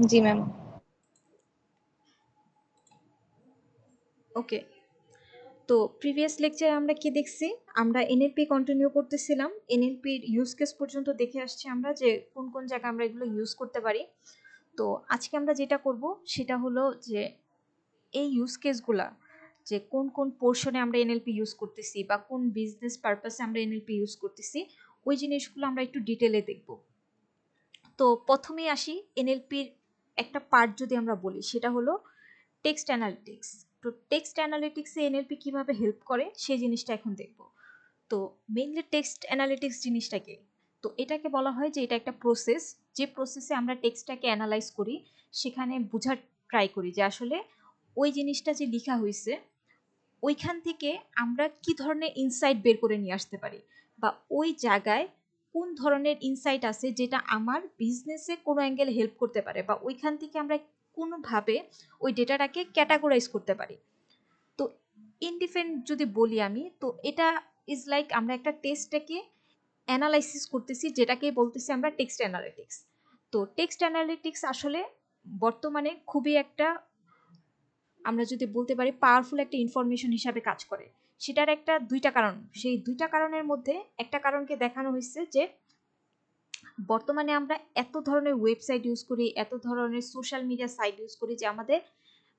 জি ma'am. ওকে, তো previous লেকচারে আমরা কি দেখছি? আমরা এনএলপি কন্টিনিউ করতেছিলাম, এনএলপির ইউজ কেস পর্যন্ত দেখে আসছি আমরা যে কোন কোন জায়গায় আমরা এগুলো ইউজ করতে পারি। তো আজকে আমরা যেটা করব সেটা হলো যে এই ইউজ কেসগুলা, যে কোন কোন পোর্শনে আমরা এনএলপি ইউজ করতেছি বা কোন বিজনেস পারপাসে আমরা এনএলপি ইউজ করতেছি, ওই জিনিসগুলো আমরা একটু ডিটেলে দেখব। তো প্রথমেই আসি, এনএলপির একটা পার্ট যদি আমরা বলি সেটা হলো টেক্সট অ্যানালিটিক্স। তো টেক্সট অ্যানালিটিক্সে এনএলপি কিভাবে হেল্প করে সেই জিনিসটা এখন দেখব। তো মেইনলি টেক্সট অ্যানালিটিক্স জিনিসটা কি? তো এটাকে বলা হয় যে এটা একটা প্রসেস, যে প্রসেসে আমরা টেক্সটটাকে অ্যানালাইজ করি, সেখানে বোঝার ট্রাই করি যে আসলে ওই জিনিসটা যে লেখা হয়েছে ওইখান থেকে আমরা কি ধরনের ইনসাইট বের করে নিয়ে আসতে পারি, বা ওই জায়গায় কোন ধরনের ইনসাইট আছে যেটা আমার বিজনেসে কোনো অ্যাঙ্গেলে হেল্প করতে পারে, বা ওইখান থেকে আমরা কোনোভাবে ওই ডেটাটাকে ক্যাটাগরাইজ করতে পারি। তো ইন ডিফারেন্ট যদি বলি আমি, তো এটা ইজ লাইক আমরা একটা টেক্সটটাকে অ্যানালাইসিস করতেছি, যেটাকে বলতেছি আমরা টেক্সট অ্যানালিটিক্স। তো টেক্সট অ্যানালিটিক্স আসলে বর্তমানে খুবই একটা, আমরা যদি বলতে পারি, পাওয়ারফুল একটা ইনফরমেশন হিসাবে কাজ করে। সেটার একটা দুইটা কারণ, সেই দুইটা কারণের মধ্যে একটা কারণকে দেখানো হয়েছে যে বর্তমানে আমরা এত ধরনের ওয়েবসাইট ইউজ করি, এত ধরনের সোশ্যাল মিডিয়া সাইট ইউজ করি যে আমাদের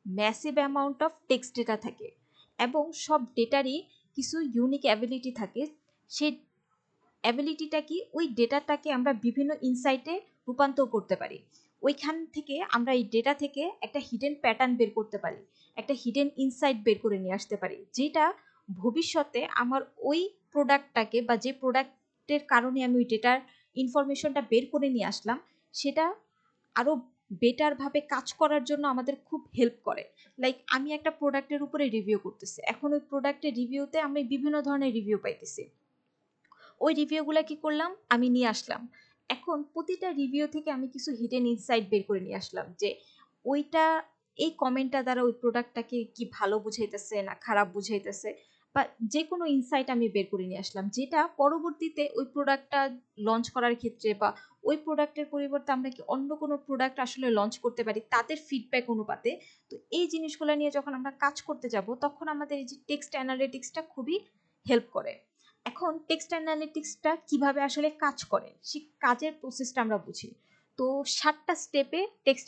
massive amount of text data থাকে, এবং সব ডেটারই কিছু ইউনিক অ্যাবিলিটি থাকে। সেই অ্যাবিলিটিটা কি, ওই ডেটাটাকে আমরা বিভিন্ন ইনসাইটে রূপান্তর করতে পারি। ওইখান থেকে আমরা এই ডেটা থেকে একটা হিডেন প্যাটার্ন বের করতে পারি, একটা হিডেন ইনসাইট বের করে নিয়ে আসতে পারি, যেটা ভবিষ্যতে আমার ওই প্রোডাক্টটাকে, বা যে প্রোডাক্টের কারণে আমি ওই ডেটার ইনফরমেশনটা বের করে নিয়ে আসলাম, সেটা আরও বেটারভাবে কাজ করার জন্য আমাদের খুব হেল্প করে। লাইক আমি একটা প্রোডাক্টের উপরে রিভিউ করতেছি, এখন ওই প্রোডাক্টের রিভিউতে আমি বিভিন্ন ধরনের রিভিউ পাইতেছি, ওই রিভিউগুলো কি করলাম, আমি নিয়ে আসলাম। এখন প্রতিটা রিভিউ থেকে আমি কিছু হিডেন ইনসাইট বের করে নিয়ে আসলাম, যে ওইটা, এই কমেন্টটা দ্বারা ওই প্রোডাক্টটাকে কি ভালো বুঝাইতেছে না খারাপ বুঝাইতেছে, বা যে কোনো ইনসাইট আমি বের করে নিয়ে আসলাম, যেটা পরবর্তীতে ওই প্রোডাক্টটা লঞ্চ করার ক্ষেত্রে, বা ওই প্রোডাক্টের পরিবর্তে আমরা কি অন্য কোনো প্রোডাক্ট আসলে লঞ্চ করতে পারি তাদের ফিডব্যাক অনুপাতে। তো এই জিনিসগুলো নিয়ে যখন আমরা কাজ করতে যাব, তখন আমাদের এই যে টেক্সট অ্যানালিটিক্সটা খুবই হেল্প করে। এখন টেক্সট অ্যানালিটিক্সটা কিভাবে আসলে কাজ করে, সেই কাজের প্রসেসটা আমরা বুঝি। তো 7টা স্টেপে টেক্সট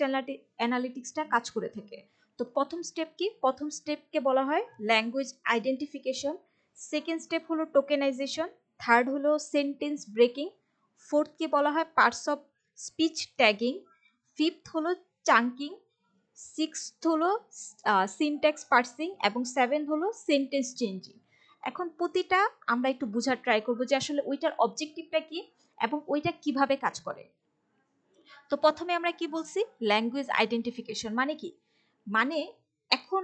অ্যানালিটিক্সটা কাজ করে থাকে। তো প্রথম স্টেপ কি? প্রথম স্টেপকে বলা হয় ল্যাঙ্গুয়েজ আইডেন্টিফিকেশন, সেকেন্ড স্টেপ হলো টোকেনাইজেশন, থার্ড হলো সেন্টেন্স ব্রেকিং, ফোর্থকে বলা হয় parts of speech tagging, fifth হলো চাঙ্কিং, সিক্সথ হলো সিনট্যাক্স পার্সিং, এবং সেভেন্থ হলো সেন্টেন্স চেঞ্জিং। এখন প্রতিটা আমরা একটু বোঝার ট্রাই করবো যে আসলে ওইটার অবজেক্টিভটা কি এবং ওইটা কিভাবে কাজ করে। তো প্রথমে আমরা কি বলছি, ল্যাঙ্গুয়েজ আইডেন্টিফিকেশন মানে কি? মানে এখন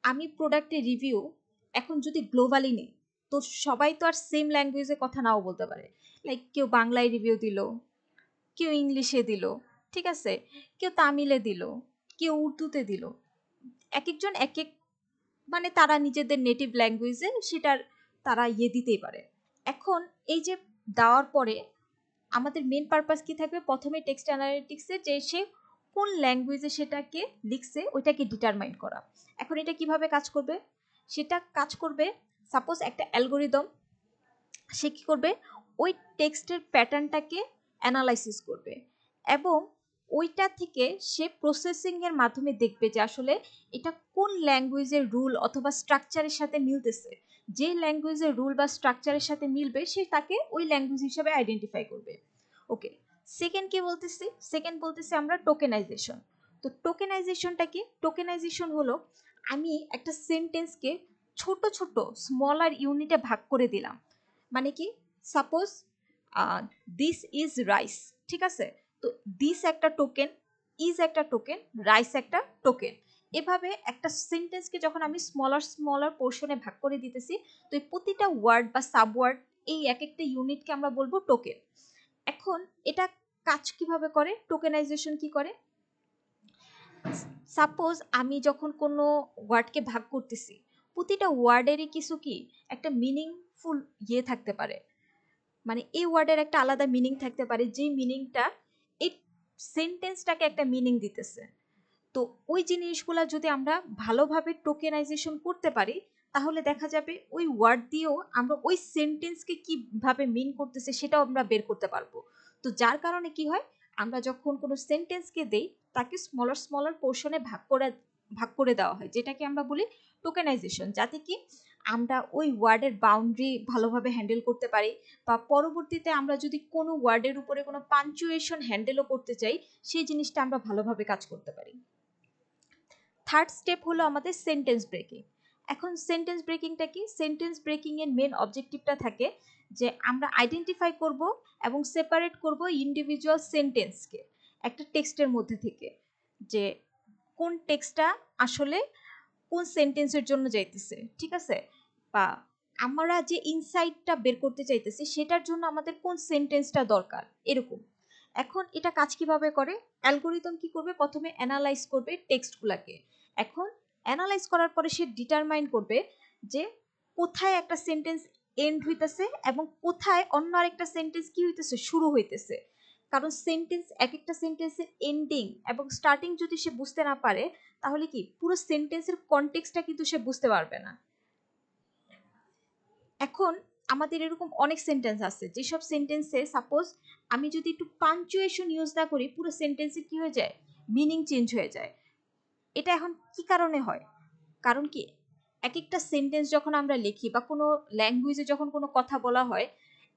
আমি প্রোডাক্টের রিভিউ এখন যদি গ্লোবালি নিই, তো সবাই তো আর সেম ল্যাঙ্গুয়েজে কথা নাও বলতে পারে। লাইক কেউ বাংলায় রিভিউ দিল, কেউ ইংলিশে দিল, ঠিক আছে, কেউ তামিলে দিল, কেউ উর্দুতে দিল। এক একজন এক এক, মানে তারা নিজেদের নেটিভ ল্যাঙ্গুয়েজে সেটার তারা দিতেই পারে। এখন এই যে দেওয়ার পরে আমাদের মেন পারপাস কি থাকবে, প্রথমে টেক্সট অ্যানালিটিক্সে যে সে কোন ল্যাঙ্গুয়েজে সেটাকে লিখছে ওইটাকে ডিটারমাইন করা। এখন এটা কিভাবে কাজ করবে? সেটা কাজ করবে, সাপোজ একটা অ্যালগোরিদম, সে কি করবে, ওই টেক্সটের প্যাটার্নটাকে অ্যানালাইসিস করবে, এবং ওইটা থেকে সে প্রসেসিং এর মাধ্যমে দেখবে যে আসলে এটা কোন ল্যাঙ্গুয়েজের রুল অথবা স্ট্রাকচারের সাথে মিলতেছে। যে ল্যাঙ্গুয়েজের রুল বা স্ট্রাকচারের সাথে মিলবে সে তাকে ওই ল্যাঙ্গুয়েজ হিসেবে আইডেন্টিফাই করবে। ওকে, সেকেন্ড কি বলতেছি? সেকেন্ড বলতেছি আমরা টোকেনাইজেশন। তো টোকেনাইজেশনটা কি? টোকেনাইজেশন হলো আমি একটা সেন্টেন্সকে ছোট ছোট স্মলার ইউনিটে ভাগ করে দিলাম। মানে কি, সাপোজ দিস ইজ রাইস, ঠিক আছে, তো দিস একটা টোকেন, ইজ একটা টোকেন, রাইস একটা টোকেন। এভাবে একটা সেন্টেন্সকে যখন আমি স্মলার স্মলার পোর্শনে ভাগ করে দিতেছি, তো এই প্রতিটা ওয়ার্ড বা সাবওয়ার্ড, এই এক একটা ইউনিটকে আমরা বলবো টোকেন। এখন এটা কাজ কিভাবে করে, টোকেনাইজেশন কি করে? সাপোজ আমি যখন কোনো ওয়ার্ডকে ভাগ করতেছি, প্রতিটা ওয়ার্ডেরই কিছু কি একটা মিনিংফুল থাকতে পারে, মানে এই ওয়ার্ডের একটা আলাদা মিনিং থাকতে পারে, যে মিনিংটা এই সেন্টেন্সটাকে একটা মিনিং দিতেছে। তো ওই জিনিসগুলা যদি আমরা ভালোভাবে টোকেনাইজেশন করতে পারি, তাহলে দেখা যাবে ওই ওয়ার্ড দিয়েও আমরা ওই সেন্টেন্সকে কিভাবে মিন করতেছে সেটাও আমরা বের করতে পারবো। তো যার কারণে কি হয়, আমরা যখন কোনো সেন্টেন্সকে দেই তাকে স্মলার স্মলার পোর্শনে ভাগ করে দেওয়া হয়, যেটাকে আমরা বলি টোকেনাইজেশন, যাতে কি আমরা ওই ওয়ার্ডের বাউন্ডারি ভালোভাবে হ্যান্ডেল করতে পারি, বা পরবর্তীতে আমরা যদি কোনো ওয়ার্ডের উপরে কোনো পাঞ্চুয়েশন হ্যান্ডেলও করতে চাই, সেই জিনিসটা আমরা ভালোভাবে কাজ করতে পারি। থার্ড স্টেপ হলো আমাদের সেন্টেন্স ব্রেকিং। এখন সেন্টেন্স ব্রেকিংটা কি? সেন্টেন্স ব্রেকিং এর মেন অবজেক্টিভটা থাকে যে আমরা আইডেন্টিফাই করব এবং সেপারেট করব ইন্ডিভিজুয়াল সেন্টেন্সকে একটা টেক্সটের মধ্যে থেকে, যে কোন টেক্সটটা আসলে কোন সেন্টেন্সের জন্য যাইতেছে, ঠিক আছে, বা আমরা যে ইনসাইটটা বের করতে চাইতেছি সেটার জন্য আমাদের কোন সেন্টেন্সটা দরকার, এরকম। এখন এটা কাজ কিভাবে করে? অ্যালগোরিদম কি করবে? প্রথমে অ্যানালাইজ করবে টেক্সটগুলোকে। এখন অ্যানালাইজ করার পরে সে ডিটারমাইন করবে যে কোথায় একটা সেন্টেন্স এন্ড হইতেছে এবং কোথায় অন্য আরেকটা সেন্টেন্স কি হইতেছে, শুরু হইতেছে। কারণ সেন্টেন্স, এক একটা সেন্টেন্সের এন্ডিং এবং স্টার্টিং যদি সে বুঝতে না পারে, তাহলে কি পুরো সেন্টেন্সের কনটেক্সটটা কিন্তু সে বুঝতে পারবে না। এখন আমাদের এরকম অনেক সেন্টেন্স আছে যেসব সেন্টেন্সে সাপোজ আমি যদি একটু পাঞ্চুয়েশন ইউজ না করি, পুরো সেন্টেন্সের কি হয়ে যায়, মিনিং চেঞ্জ হয়ে যায়। এটা এখন কি কারণে হয়? কারণ কি এক একটা সেন্টেন্স যখন আমরা লিখি বা কোনো ল্যাঙ্গুয়েজে যখন কোনো কথা বলা হয়,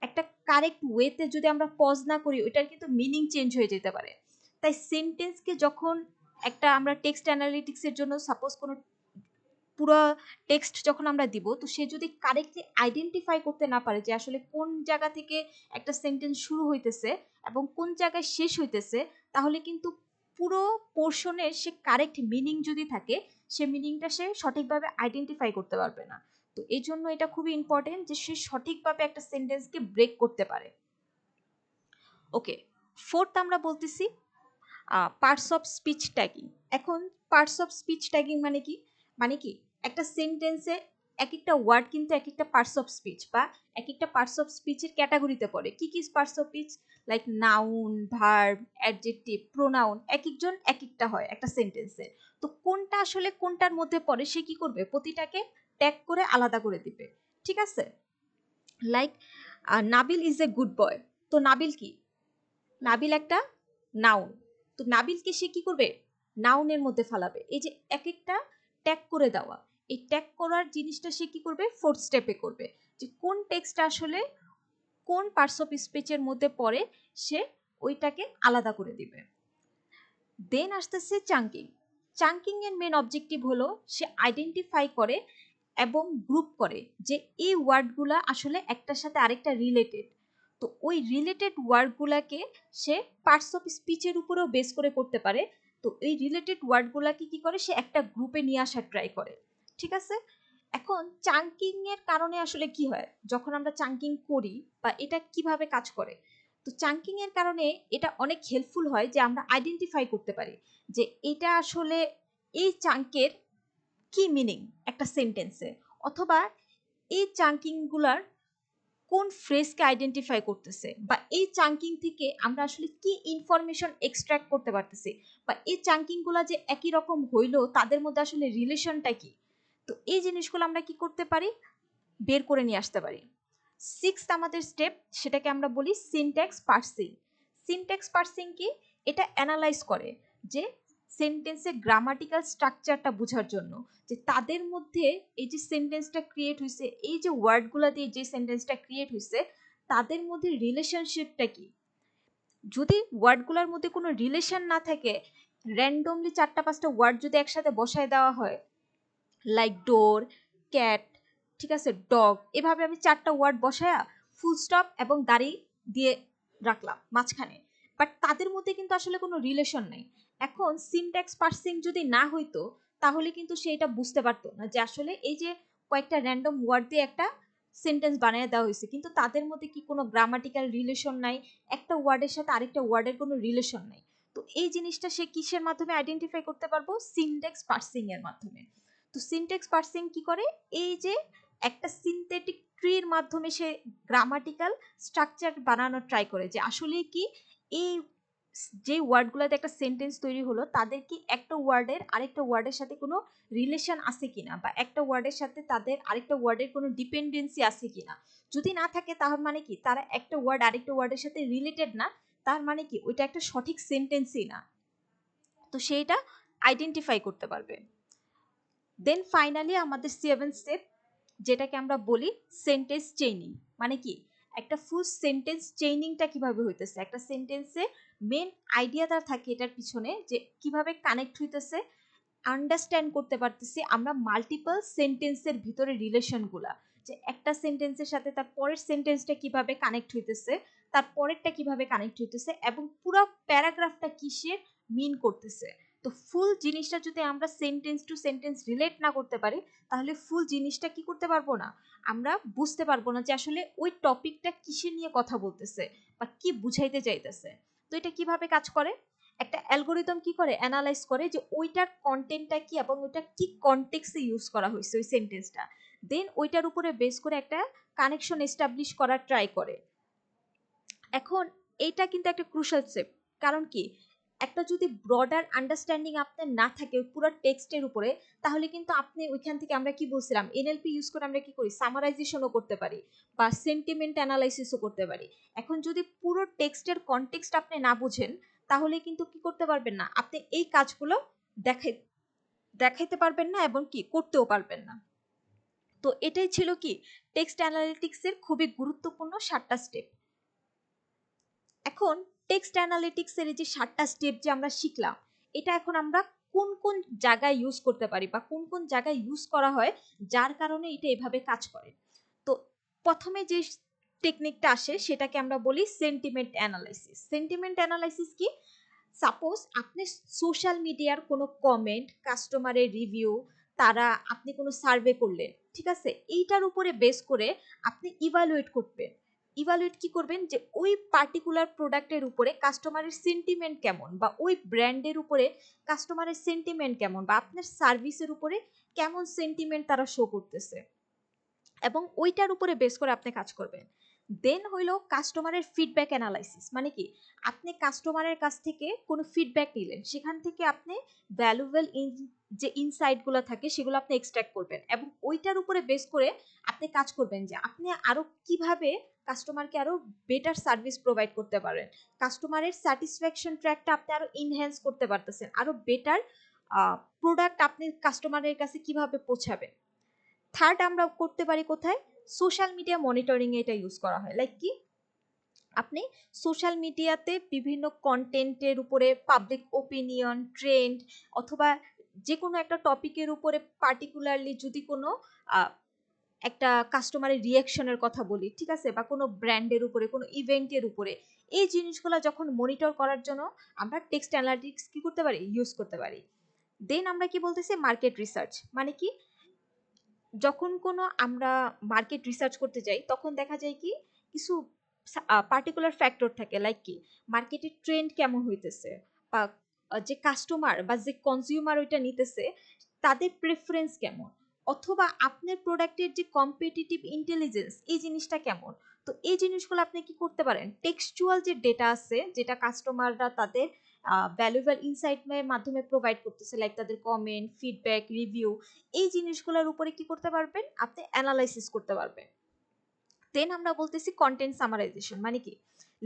একটা কারেক্ট ওয়েতে যদি আমরা পজ না করি, ওইটার কিন্তু মিনিং চেঞ্জ হয়ে যেতে পারে। তাই সেন্টেন্সকে যখন একটা আমরা টেক্সট অ্যানালিটিক্সের জন্য সাপোজ কোনো পুরো টেক্সট যখন আমরা দিব, তো সে যদি কারেক্টলি আইডেন্টিফাই করতে না পারে যে আসলে কোন জায়গা থেকে একটা সেন্টেন্স শুরু হইতেছে এবং কোন জায়গায় শেষ হইতেছে, তাহলে কিন্তু পুরো পোর্শনের সে কারেক্ট মিনিং যদি থাকে, সে মিনিংটা সে সঠিকভাবে আইডেন্টিফাই করতে পারবে না। তো এই জন্য এটা খুবই ইম্পর্টেন্ট যে সে সঠিকভাবে একটা সেন্টেন্সকে ব্রেক করতে পারে। ওকে, ফোর্থ আমরা বলতেছি পার্টস অফ স্পিচ ট্যাগিং। এখন পার্টস অফ স্পিচ ট্যাগিং মানে কি? মানে কি একটা সেন্টেন্সে এক একটা ওয়ার্ড কিন্তু এক একটা পার্টস অফ স্পিচ বা এক একটা পার্টস অফ স্পিচের ক্যাটাগরিতে পড়ে। কি কি parts of speech? Like noun, verb, adjective, pronoun, এক একজন এক একটা হয় একটা সেন্টেন্সে। তো কোনটা আসলে কোনটার মধ্যে পড়ে সে কি করবে, প্রতিটাকে ট্যাগ করে আলাদা করে দিবে, ঠিক আছে। Like Nabil is a good boy. তো নাবিল কি? নাবিল একটা নাউন। তো নাবিলকে সে কি করবে, নাউনের মধ্যে ফালাবে। এই যে এক একটা ট্যাগ করে দেওয়া, এই ট্যাগ করার জিনিসটা সে কি করবে, ফোর্থ স্টেপে করবে, যে কোন টেক্সটটা আসলে কোন পার্টস অফ স্পিচের মধ্যে পড়ে সে ওইটাকে আলাদা করে দিবে। দেন আসতেছে চাঙ্কিং। চাঙ্কিং এর মেন অবজেক্টিভ হলো সে আইডেন্টিফাই করে এবং গ্রুপ করে যে এই ওয়ার্ডগুলা আসলে একটার সাথে আরেকটা রিলেটেড। তো ওই রিলেটেড ওয়ার্ডগুলাকে সে পার্টস অফ স্পিচের উপরেও বেস করে করতে পারে। তো এই রিলেটেড ওয়ার্ডগুলাকে কি করে, সে একটা গ্রুপে নিয়ে আসার ট্রাই করে, ঠিক আছে। এখন চাঙ্কিং এর কারণে আসলে কি হয়, যখন আমরা চাঙ্কিং করি বা এটা কিভাবে কাজ করে, তো চাঙ্কিং এর কারণে এটা অনেক হেল্পফুল হয় যে আমরা আইডেন্টিফাই করতে পারি যে এটা আসলে এই চাঙ্কের কি মিনিং একটা সেন্টেন্সে, অথবা এই চাঙ্কিংগুলার কোন ফ্রেজকে আইডেন্টিফাই করতেছে, বা এই চাঙ্কিং থেকে আমরা আসলে কি ইনফরমেশন এক্সট্রাক্ট করতে পারতেছি, বা এই চাঙ্কিংগুলা যে একই রকম হইলো তাদের মধ্যে আসলে রিলেশনটা কি। তো এই জিনিসগুলো আমরা কি করতে পারি, বের করে নিয়ে আসতে পারি। সিক্সথ আমাদের স্টেপ, সেটাকে আমরা বলি সিনট্যাক্স পার্সিং। সিনট্যাক্স পার্সিং কি? এটা অ্যানালাইজ করে যে সেন্টেন্সের গ্রামাটিক্যাল স্ট্রাকচারটা বোঝার জন্য, যে তাদের মধ্যে এই যে সেন্টেন্সটা ক্রিয়েট হয়েছে, এই যে ওয়ার্ডগুলো দিয়ে যে সেন্টেন্সটা ক্রিয়েট হয়েছে, তাদের মধ্যে রিলেশনশিপটা কি। যদি ওয়ার্ডগুলোর মধ্যে কোনো রিলেশন না থাকে, র্যান্ডমলি 4-5টা ওয়ার্ড যদি একসাথে বসায় দেওয়া হয়, লাইক ডোর, ক্যাট, ঠিক আছে, ডগ, এভাবে আমি 4টা ওয়ার্ড বসায়া ফুল স্টপ এবং দাড়ি দিয়ে রাখলাম মাঝখানে, বাট তাদের মধ্যে কিন্তু আসলে কোনো রিলেশন নাই। এখন সিনট্যাক্স পার্সিং যদি না হইতো, তাহলে কিন্তু সে এটা বুঝতে পারতো না যে আসলে এই যে কয়েকটা র্যান্ডম ওয়ার্ড দিয়ে একটা সেন্টেন্স বানিয়ে দেওয়া হয়েছে, কিন্তু তাদের মধ্যে কি কোনো গ্রামাটিক্যাল রিলেশন নাই, একটা ওয়ার্ডের সাথে আরেকটা ওয়ার্ডের কোনো রিলেশন নাই। তো এই জিনিসটা সে কিসের মাধ্যমে আইডেন্টিফাই করতে পারবো, সিনট্যাক্স পার্সিং এর মাধ্যমে। তো সিনট্যাক্স পার্সিং কি করে, এই যে একটা সিনথেটিক ট্রির মাধ্যমে সে গ্রামাটিক্যাল স্ট্রাকচার বানানোর ট্রাই করে যে আসলে কি এই যে ওয়ার্ডগুলোতে একটা সেন্টেন্স তৈরি হলো তাদের কি একটা ওয়ার্ডের আরেকটা ওয়ার্ডের সাথে কোনো রিলেশন আছে কিনা, বা একটা ওয়ার্ডের সাথে তাদের আরেকটা ওয়ার্ডের কোনো ডিপেন্ডেন্সি আছে কিনা। যদি না থাকে তার মানে কি তারা একটা ওয়ার্ড আরেকটা ওয়ার্ডের সাথে রিলেটেড না, তার মানে কি ওইটা একটা সঠিক সেন্টেন্সই না। তো সেইটা আইডেন্টিফাই করতে পারবে। দেন ফাইনালি আমাদের 7th স্টেপ, যেটাকে আমরা বলি সেন্টেন্স চেইনিং। মানে কি একটা ফুল সেন্টেন্স চেইনিংটা কিভাবে হইতেছে, একটা সেন্টেন্সে মেন আইডিয়াটা থাকে এটার পিছনে যে কিভাবে কানেক্ট হইতেছে, আন্ডারস্ট্যান্ড করতে পারতেছি আমরা মাল্টিপল সেন্টেন্সের ভিতরে রিলেশনগুলা, যে একটা সেন্টেন্সের সাথে তার পরের সেন্টেন্সটা কিভাবে কানেক্ট হইতেছে, তার পরেরটা কিভাবে কানেক্ট হইতেছে, এবং পুরো প্যারাগ্রাফটা কিসের মিন করতেছে। তো ফুল জিনিসটা যদি আমরা সেন্টেন্স টু সেন্টেন্স রিলেট না করতে পারি, তাহলে ফুল জিনিসটা কি করতে পারবো না, আমরা বুঝতে পারবো না যে আসলে ওই টপিকটা কিসের নিয়ে কথা বলতেছে বা কি বুঝাইতে চাইতেছে। তো এটা কিভাবে কাজ করে, একটা অ্যালগোরিদম কি করে অ্যানালাইজ করে যে ওইটার কন্টেন্টটা কি এবং ওইটা কি কনটেক্সটে ইউজ করা হয়েছে ওই সেন্টেন্সটা, দেন ওইটার উপরে বেস করে একটা কানেকশন এস্টাবলিশ করার ট্রাই করে। এখন এইটা কিন্তু একটা ক্রুশাল স্টেপ, কারণ কি একটা যদি ব্রডার আন্ডারস্ট্যান্ডিং আপনার না থাকে ওই পুরো টেক্সটের উপরে, তাহলে কিন্তু আপনি ওইখান থেকে আমরা কি বলছিলাম এনএলপি ইউজ করে আমরা কি করি সামারাইজেশনও করতে পারি বা সেন্টিমেন্ট অ্যানালাইসিসও করতে পারি। এখন যদি পুরো টেক্সটের কনটেক্সট আপনি না বুঝেন, তাহলে কিন্তু কি করতে পারবেন না, আপনি এই কাজগুলো দেখাই দেখাইতে পারবেন না এবং কি করতেও পারবেন না। তো এটাই ছিল কি টেক্সট অ্যানালিটিক্সের খুবই গুরুত্বপূর্ণ 7টা স্টেপ। এখন টেক্সট অ্যানালিটিক্সের এই যে 7টা স্টেপ যে আমরা শিখলাম, এটা এখন আমরা কোন কোন জায়গায় ইউজ করতে পারি বা কোন কোন জায়গায় ইউজ করা হয় যার কারণে এটা এভাবে কাজ করে। তো প্রথমে যে টেকনিকটা আসে সেটাকে আমরা বলি সেন্টিমেন্ট অ্যানালাইসিস। সেন্টিমেন্ট অ্যানালাইসিস কি, সাপোজ আপনি সোশ্যাল মিডিয়ার কোনো কমেন্ট, কাস্টমারের রিভিউ, তারা আপনি কোনো সার্ভে করলেন, ঠিক আছে, এইটার উপরে বেস করে আপনি ইভালুয়েট করবেন। ইভালুয়েট কি করবেন যে ওই পার্টিকুলার প্রোডাক্টের উপরে কাস্টমারের সেন্টিমেন্ট কেমন, বা ওই ব্র্যান্ডের উপরে কাস্টমারের সেন্টিমেন্ট কেমন, বা আপনার সার্ভিসের উপরে কেমন সেন্টিমেন্ট তারা শো করতেছে, এবং ওইটার উপরে বেস করে আপনি কাজ করবেন। দেন হইলো কাস্টমারের ফিডব্যাক অ্যানালাইসিস। মানে কি আপনি কাস্টমারের কাছ থেকে কোনো ফিডব্যাক নিলেন, সেখান থেকে আপনি ভ্যালুয়েবল যে ইনসাইটগুলো থাকে সেগুলো আপনি এক্সট্র্যাক্ট করবেন, এবং ওইটার উপরে বেস করে আপনি কাজ করবেন যে আপনি আরো কিভাবে কাস্টমারকে আরো বেটার সার্ভিস প্রোভাইড করতে পারেন, কাস্টমারের স্যাটিসফ্যাকশন ট্র্যাকটা আপনি আরো ইনহ্যান্স করতে পারতেছেন, আরো বেটার প্রোডাক্ট আপনি কাস্টমারের কাছে কিভাবে পৌঁছাবেন। থার্ড আমরা করতে পারি কোথায়, সোশ্যাল মিডিয়া মনিটরিং এ এটা ইউজ করা হয়। লাইক কি আপনি সোশ্যাল মিডিয়াতে বিভিন্ন কন্টেন্টের উপরে পাবলিক ওপিনিয়ন, ট্রেন্ড, অথবা যে কোনো একটা টপিকের উপরে পার্টিকুলারলি যদি কোনো একটা কাস্টমারের রিয়াকশনের কথা বলি, ঠিক আছে, বা কোনো ব্র্যান্ডের উপরে কোনো ইভেন্টের উপরে, এই জিনিসগুলো যখন মনিটর করার জন্য আমরা টেক্সট অ্যানালিটিক্স কি করতে পারি, ইউজ করতে পারি। দেন আমরা কি বলতেছি মার্কেট রিসার্চ। মানে কি যখন কোনো আমরা মার্কেট রিসার্চ করতে যাই তখন দেখা যায় কি কিছু পার্টিকুলার ফ্যাক্টর থাকে, লাইক কি মার্কেটের ট্রেন্ড কেমন হইতেছে, বা যে কাস্টমার বা যে কনজিউমার ওইটা নিতেছে তাদের প্রেফারেন্স কেমন, অথবা আপনার প্রোডাক্টের যে কম্পিটিটিভ ইন্টেলিজেন্স এই জিনিসটা কেমন। তো এই জিনিসগুলো আপনি কি করতে পারেন, টেক্সচুয়াল যে ডেটা আছে যেটা কাস্টমাররা তাদের ভ্যালুয়েবল ইনসাইটের মাধ্যমে প্রোভাইড করতেছে, লাইক তাদের কমেন্ট, ফিডব্যাক, রিভিউ, এই জিনিসগুলোর উপরে কি করতে পারবেন, আপনি অ্যানালাইসিস করতে পারবেন। দেন আমরা বলতেছি কন্টেন্ট সামারাইজেশন। মানে কি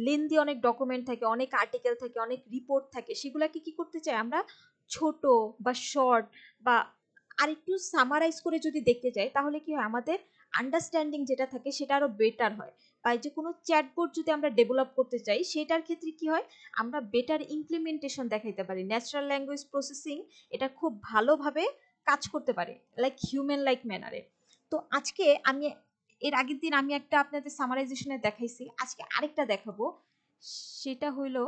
লেন্দি অনেক ডকুমেন্ট থাকে, অনেক আর্টিকেল থাকে, অনেক রিপোর্ট থাকে, সেগুলোকে কি করতে চাই আমরা ছোট বা শর্ট বা আরেকটু সামারাইজ করে যদি দেখতে চাই, তাহলে কি হয় আমাদের আন্ডারস্ট্যান্ডিং যেটা থাকে সেটা আরো বেটার হয়। বা এই যে কোনো চ্যাটবোর্ড যদি আমরা ডেভেলপ করতে চাই সেটার ক্ষেত্রে কি হয় আমরা বেটার ইমপ্লিমেন্টেশন দেখাইতে পারি, ন্যাচারাল ল্যাঙ্গুয়েজ প্রসেসিং এটা খুব ভালোভাবে কাজ করতে পারে, লাইক হিউম্যান লাইক ম্যানারে। তো আজকে আমি এর আগের দিন আমি একটা আপনাদের সামারাইজেশনে দেখাইছি, আজকে আরেকটা দেখাবো, সেটা হইল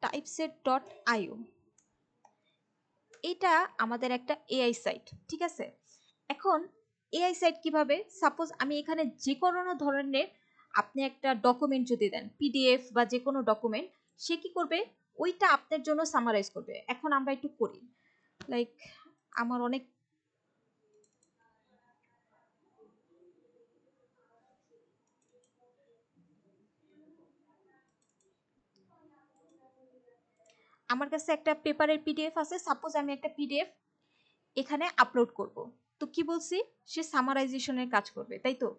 typeset.io। এটা আমাদের একটা এআই সাইট, ঠিক আছে। এখন এআই সাইট কিভাবে, সাপোজ আমি এখানে যে কোনো ধরনের আপনি একটা ডকুমেন্ট যদি দেন, পিডিএফ বা যে কোনো ডকুমেন্ট, সে কি করবে ওইটা আপনার জন্য সামারাইজ করবে। এখন আমরা একটু করি, লাইক আমার অনেক আমার কাছে একটা পেপারের পিডিএফ আছে, সাপোজ আমি একটা পিডিএফ এখানে আপলোড করব, তো কি বলছি, সে সামারাইজেশনের কাজ করবে, তাই তো?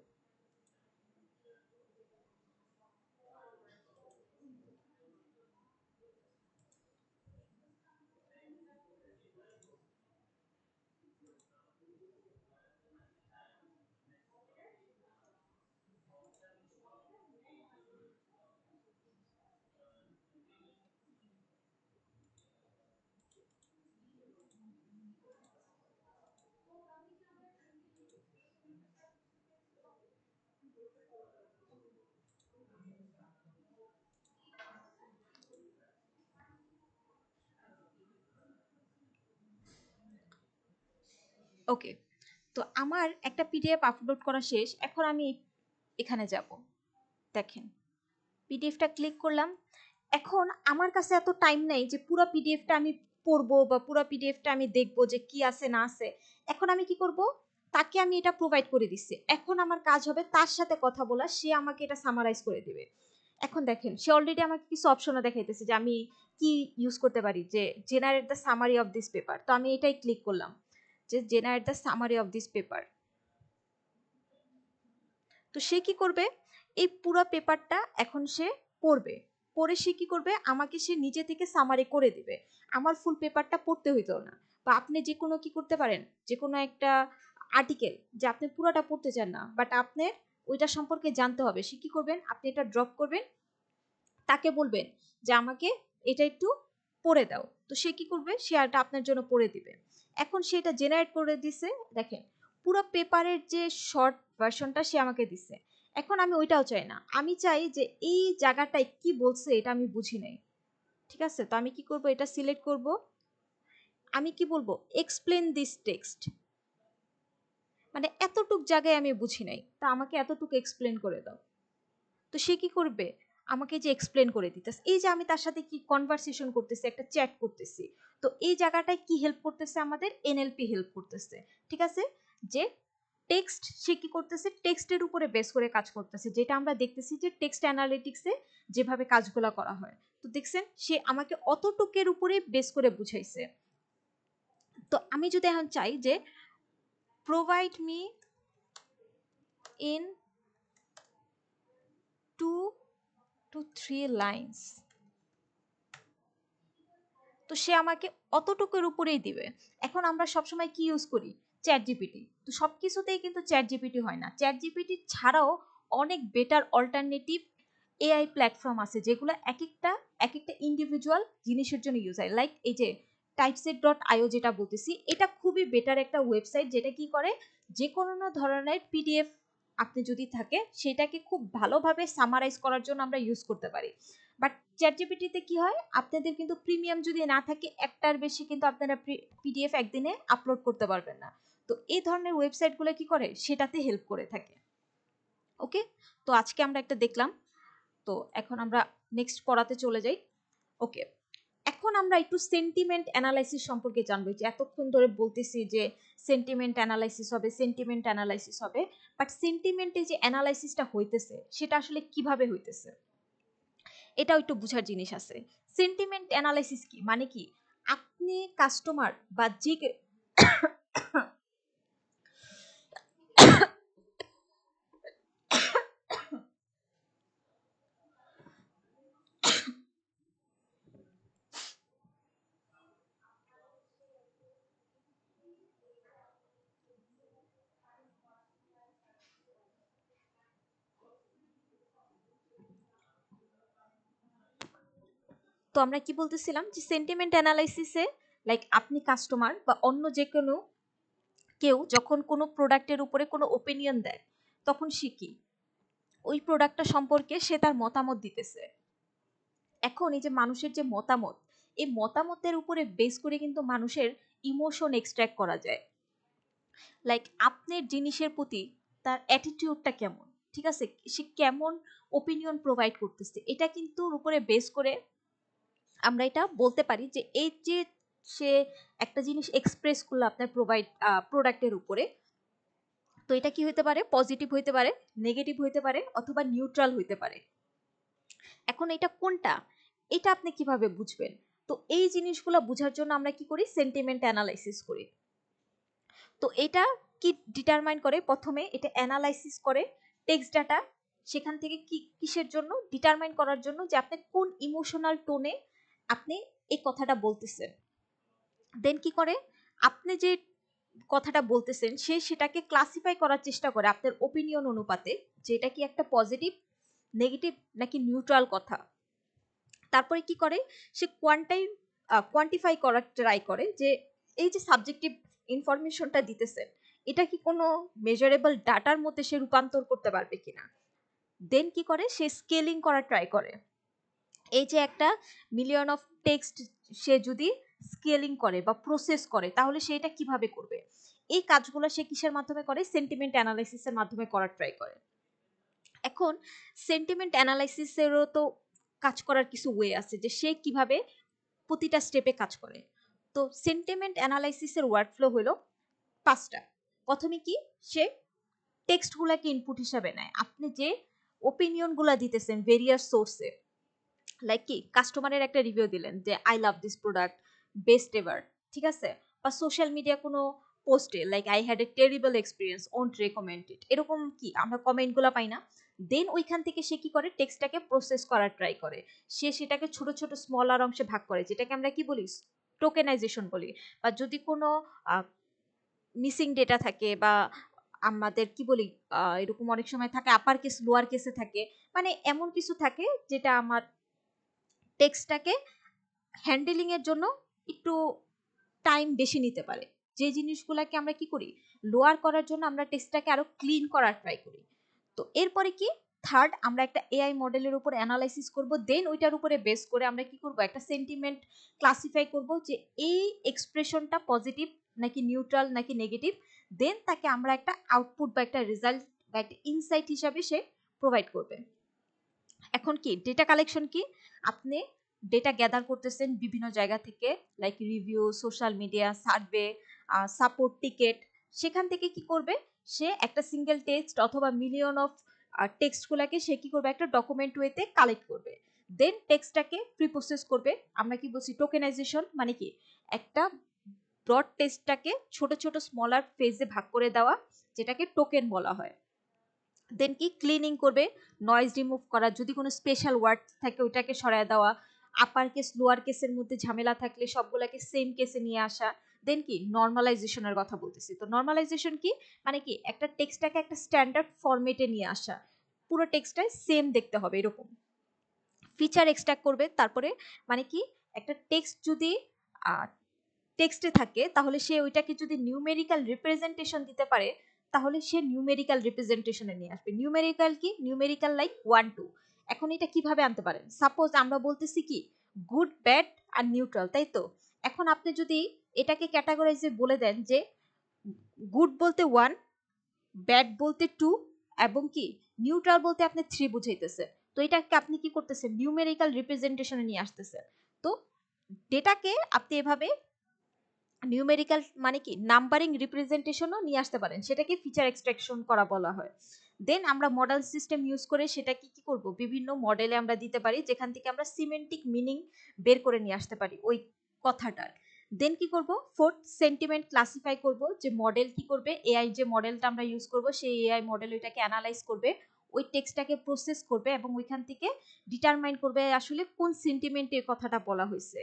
ওকে, তো আমার একটা পিডিএফ আপলোড করা শেষ, এখন আমি এখানে যাব, দেখেন পিডিএফটা ক্লিক করলাম। এখন আমার কাছে এত টাইম নেই যে পুরো পিডিএফটা আমি পড়বো বা পুরো পিডিএফটা আমি দেখবো যে কি আছে না আছে। এখন আমি কি করব, তাকে আমি এটা প্রোভাইড করে দিচ্ছি, এখন আমার কাজ হবে তার সাথে কথা বলা, সে আমাকে এটা সামারাইজ করে দিবে। এখন দেখেন সে অলরেডি আমাকে কিছু অপশনও দেখাইতেছে যে আমি কি ইউজ করতে পারি, যে generate the summary of this paper, তো আমি এটাই ক্লিক করলাম যে generate the summary of this paper. তো সে কি করবে, এই পুরো পেপারটা এখন সে পড়বে, পড়ে সে কি করবে, আমাকে সে নিজে থেকে সামারি করে দিবে, আমার ফুল পেপারটা পড়তে হইতো না। বা আপনি যে কোনো কি করতে পারেন, যে কোনো একটা আর্টিকেল যে আপনি পুরোটা পড়তে চান না বাট আপনার ওইটা সম্পর্কে জানতে হবে, সে কি করবেন, আপনি এটা ড্রপ করবেন, তাকে বলবেন যে আমাকে এটা একটু পড়ে দাও, তো সে কি করবে, সে এটা আপনার জন্য পড়ে দিবে। এখন সে এটা জেনারেট করে দিছে, দেখেন পুরো পেপারের যে শর্ট ভার্সনটা সে আমাকে দিছে। এখন আমি ওইটাও চাই না, আমি চাই যে এই জায়গাটায় কি বলছে এটা আমি বুঝি নাই, ঠিক আছে? তো আমি কি করব, এটা সিলেক্ট করব, আমি কি বলবো, এক্সপ্লেন দিস টেক্সট, মানে এতটুক জায়গায় আমি বুঝি নাই, তা আমাকে এতটুকু এক্সপ্লেন করে দাও। তো সে কি করবে, আমাকে যে এক্সপ্লেন করে দিতেছে, এই যে আমি তার সাথে কি কনভারসেশন করতেছি, একটা চ্যাট করতেছি, তো এই জায়গাটায় কি হেল্প করতেছে, আমাদের এনএলপি হেল্প করতেছে, ঠিক আছে? যে টেক্সট সে কি করতেছে, টেক্সটের উপরে বেস করে কাজ করতেছে, যেটা আমরা দেখতেছি যে টেক্সট অ্যানালিটিক্সে যেভাবে কাজগুলো করা হয়। তো দেখছেন সে আমাকে অতটুকের উপরে বেস করে বুঝাইছে। তো আমি যদি এখন চাই যে provide me in 2 to 3 lines, তো সে আমাকে অতটুকুর উপরেই দিবে। এখন আমরা সবসময় কি ইউজ করি, চ্যাট জিপিটি, তো সব কিছুতেই কিন্তু চ্যাট জিপিটি হয় না, চ্যাট জিপিটি ছাড়াও অনেক বেটার অল্টারনেটিভ এআই প্ল্যাটফর্ম আছে, যেগুলো এক একটা ইন্ডিভিজুয়াল জিনিসের জন্য ইউজ হয়, লাইক এই যে typeset.io যেটা বলতেছি, এটা খুবই বেটার একটা ওয়েবসাইট, যেটা কি করে, যে কোনো ধরনের পিডিএফ আপনি যদি থাকে সেটাকে খুব ভালোভাবে সামারাইজ করার জন্য আমরা ইউজ করতে পারি। বাট চ্যাটজিপিটিতে কি হয়, আপনাদের কিন্তু প্রিমিয়াম যদি না থাকে, একটার বেশি কিন্তু আপনারা পিডিএফ একদিনে আপলোড করতে পারবেন না। তো এই ধরনের ওয়েবসাইটগুলো কি করে, সেটাতে হেল্প করে থাকে। ওকে, তো আজকে আমরা একটা দেখলাম, তো এখন আমরা নেক্সট পড়াতে চলে যাই। ওকে, এখন আমরা একটু সেন্টিমেন্ট অ্যানালাইসিস সম্পর্কে জানবো, যে এতক্ষণ ধরে বলতেছি যে সেন্টিমেন্ট অ্যানালাইসিস হবে, সেন্টিমেন্ট অ্যানালাইসিস হবে, বাট সেন্টিমেন্টে যে অ্যানালাইসিসটা হইতেছে সেটা আসলে কিভাবে হইতেছে, এটাও একটু বুঝার জিনিস আছে। সেন্টিমেন্ট অ্যানালাইসিস কি মানে, কি আপনি কাস্টমার বা যে তো আমরা কি বলতেছিলাম, যে সেন্টিমেন্ট অ্যানালাইসিসে লাইক আপনি কাস্টমার বা অন্য যে কোনো কেউ যখন কোনো প্রোডাক্টের উপরে কোনো ওপিনিয়ন দেয়, তখন সে কি ওই প্রোডাক্টটা সম্পর্কে সে তার মতামত দিতেছে। এখন এই যে মানুষের যে মতামত, এই মতামতের উপরে বেস করে কিন্তু মানুষের ইমোশন এক্সট্র্যাক্ট করা যায়, লাইক আপনার জিনিসের প্রতি তার অ্যাটিটিউডটা কেমন, ঠিক আছে, সে কেমন ওপিনিয়ন প্রোভাইড করতেছে, এটা কিন্তু উপরে বেস করে আমরা এটা বলতে পারি যে এই যে সে একটা জিনিস এক্সপ্রেস করলো আপনার প্রোডাক্টের উপরে, তো এটা কি হতে পারে, পজিটিভ হইতে পারে, নেগেটিভ হইতে পারে, অথবা নিউট্রাল হইতে পারে। এখন এটা কোনটা, এটা আপনি কিভাবে বুঝবেন, তো এই জিনিসগুলো বোঝার জন্য আমরা কি করি, সেন্টিমেন্ট অ্যানালাইসিস করি। তো এটা কি ডিটারমাইন করে, প্রথমে এটা অ্যানালাইসিস করে টেক্সট ডাটা, সেখান থেকে কি কিসের জন্য ডিটারমাইন করার জন্য যে আপনি কোন ইমোশনাল টোনে আপনি এই কথাটা বলতেছেন। দেন কি করে, আপনি যে কথাটা বলতেছেন সে সেটাকে ক্লাসিফাই করার চেষ্টা করে আপনার ওপিনিয়ন অনুপাতে, যে এটা কি একটা পজিটিভ, নেগেটিভ নাকি নিউট্রাল কথা। তারপরে কি করে, সে কোয়ান্টিফাই করার ট্রাই করে যে এই যে সাবজেক্টিভ ইনফরমেশনটা দিতেছেন এটা কি কোনো মেজারেবল ডাটার মধ্যে সে রূপান্তর করতে পারবে কিনা। দেন কি করে, সে স্কেলিং করার ট্রাই করে। এই যে একটা মিলিয়ন অফ টেক্সট সে যদি স্কেলিং করে বা প্রসেস করে তাহলে সে এটা কিভাবে করবে। এই কাজগুলো সে কিসের মাধ্যমে করে, সেন্টিমেন্ট অ্যানালাইসিসের মাধ্যমে করার ট্রাই করে। এখন সেন্টিমেন্ট অ্যানালাইসিসেরও তো কাজ করার কিছু ওয়ে আছে, যে সে কিভাবে প্রতিটা স্টেপে কাজ করে। তো সেন্টিমেন্ট অ্যানালাইসিসের ওয়ার্কফ্লো হলো 5টা। প্রথমে কি, সে টেক্সটগুলোকে ইনপুট হিসাবে নেয়, আপনি যে ওপিনিয়নগুলো দিতেছেন ভেরিয়াস সোর্সে, লাইক কি কাস্টমারের একটা রিভিউ দিলেন যে I love this product, best ever, ঠিক আছে, বা সোশ্যাল মিডিয়া কোনো পোস্টে like I had a terrible experience, won't recommend it, এরকম কি আমরা কমেন্টগুলো পাই না। দেন ওইখান থেকে সে কি করে, টেক্সটটাকে প্রসেস করার ট্রাই করে। সে সেটাকে ছোট ছোট স্মলার অংশে ভাগ করে, যেটাকে আমরা কি বলি, টোকেনাইজেশন বলি। বা যদি কোনো মিসিং ডেটা থাকে বা আমাদের কি বলি, এরকম অনেক সময় থাকে আপার কেস লোয়ার কেসে থাকে, মানে এমন কিছু থাকে যেটা আমার টেক্সটটাকে হ্যান্ডেলিং এর জন্য একটু টাইম বেশি নিতে পারে। যে জিনিসগুলোকে আমরা কি করি, লোয়ার করার জন্য আমরা টেক্সটটাকে আরো ক্লিন করার ট্রাই করি। তো এরপরে কি, থার্ড, আমরা একটা এআই মডেলের উপর অ্যানালাইসিস করব। দেন ওইটার উপরে বেস করে আমরা কি করব, একটা সেন্টিমেন্ট ক্লাসিফাই করব যে এই এক্সপ্রেশনটা পজিটিভ নাকি নিউট্রাল নাকি নেগেটিভ। দেন তাকে আমরা একটা আউটপুট বা একটা রেজাল্ট বা একটা ইনসাইট হিসাবে সে প্রোভাইড করবে। এখন কি ডেটা কালেকশন কি, আপনি ডেটা গ্যাদার করতেছেন বিভিন্ন জায়গা থেকে, like review, social media, survey, support ticket. সেখান থেকে কি করবে, সে একটা সিঙ্গেল টেক্সট অথবা মিলিয়ন অফ টেক্সটগুলোকে সে কি করবে, একটা ডকুমেন্ট ওয়েতে কালেক্ট করবে। দেন টেক্সটটাকে প্রিপ্রসেস করবে। আমরা কি বলছি, টোকেনাইজেশন, মানে কি একটা ব্রড টেক্সটটাকে ছোট ছোট স্মলার ফেজে ভাগ করে দেওয়া, যেটাকে টোকেন বলা হয়। দেন কি ক্লিনিং করবে, নয়েজ রিমুভ করা, যদি কোনো স্পেশাল ওয়ার্ড থাকে ওইটাকে সরায় দেওয়া, আপার কেস লোয়ার কেসের মধ্যে ঝামেলা থাকলে সবগুলাকে সেম কেসে নিয়ে আসা। দেন কি নর্মালাইজেশনের কথা বলতেছি। তো নর্মালাইজেশন কি, মানে কি একটা টেক্সটটাকে একটা স্ট্যান্ডার্ড ফরম্যাটে নিয়ে আসা, পুরো টেক্সটটাই সেম দেখতে হবে এরকম। ফিচার এক্সট্রাক্ট করবে, তারপরে মানে কি একটা টেক্সট যদি টেক্সটে থাকে তাহলে সে ওইটাকে যদি নিউমেরিক্যাল রিপ্রেজেন্টেশন দিতে পারে তাহলে সে নিউমেরিক্যাল রিপ্রেজেন্টেশনে নিয়ে আসবে। নিউমেরিক্যাল কি, নিউমেরিক্যাল লাইক 1 2। এখন এটা কিভাবে আনতে পারেন, সাপোজ আমরা বলতেছি কি গুড, ব্যাড আর নিউট্রাল, তাই তো। এখন আপনি যদি এটাকে ক্যাটাগরাইজে বলে দেন যে গুড বলতে 1, ব্যাড বলতে 2 এবং কি নিউট্রাল বলতে আপনি 3 বুঝাইতেছে, তো এটাকে আপনি কি করতেছেন, নিউমেরিক্যাল রিপ্রেজেন্টেশনে নিয়ে আসতেছেন। তো ডেটাকে আপনি এভাবে নিউমেরিক্যাল মানে কি নাম্বারিং রিপ্রেজেন্টেশনও নিয়ে আসতে পারেন, সেটাকে ফিচার এক্সট্রাকশন করা বলা হয়। দেন আমরা মডেল সিস্টেম ইউজ করে সেটাকে কি করব, বিভিন্ন মডেলে আমরা দিতে পারি, যেখান থেকে আমরা সিমেন্টিক মিনিং বের করে নিয়ে আসতে পারি ওই কথাটার। দেন কি করব, ফোর্থ সেন্টিমেন্ট ক্লাসিফাই করব, যে মডেল কি করবে, এআই যে মডেলটা আমরা ইউজ করব সেই এআই মডেল ওইটাকে অ্যানালাইজ করবে, ওই টেক্সটটাকে প্রসেস করবে এবং ওইখান থেকে ডিটারমাইন করবে আসলে কোন সেন্টিমেন্টে কথাটা বলা হয়েছে